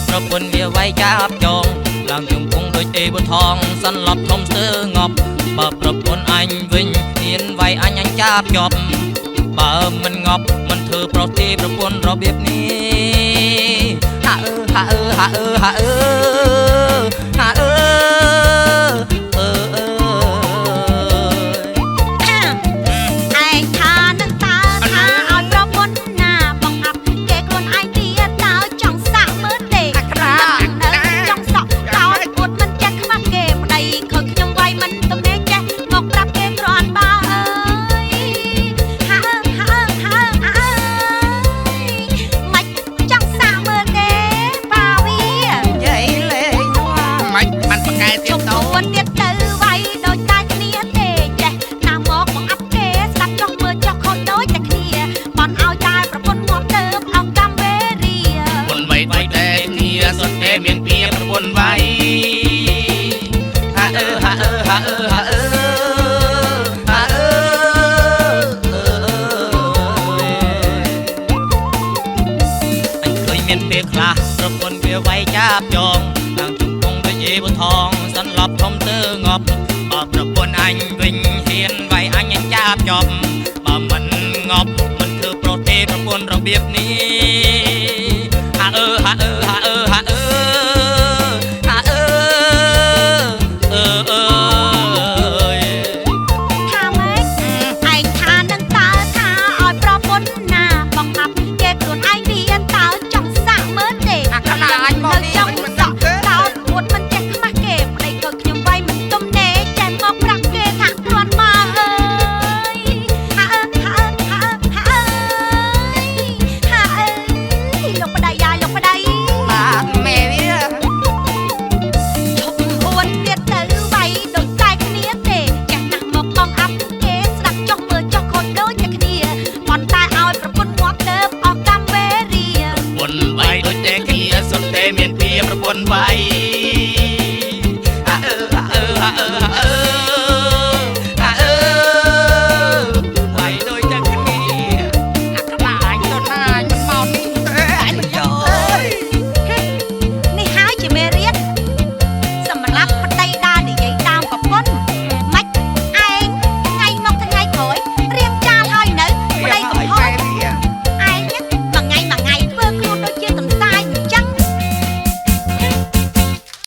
ប្រពន្ធវាវាយចាប់ចងឡើងជង្គង់ដូចអេបថងសន្លប់ធំស្ទើងប់បើប្រពន្ធអញវិញហ៊ានវាយអញចាប់ជាប់បើមិនងប់មិនធ្វើប្រុសទេប្រពន្ធរបៀបនេះហាហាហាហាហាមានពីប្រពន្ធវាយហាហាហាហាហាអញឃើញមានពេលខ្លះប្រពន្ធវាវាយចាប់ចងឡើងជង្គង់ដូចអេបថងសន្លប់ធំទើងប់បើប្រពន្ធអញវិញហ៊ានវាយអញចាប់ជាប់បើមិនងប់មិនធ្វើប្រុសទេប្រពន្ធរបៀបនេះហាហាហាហាមានពីប្រពន្ធវា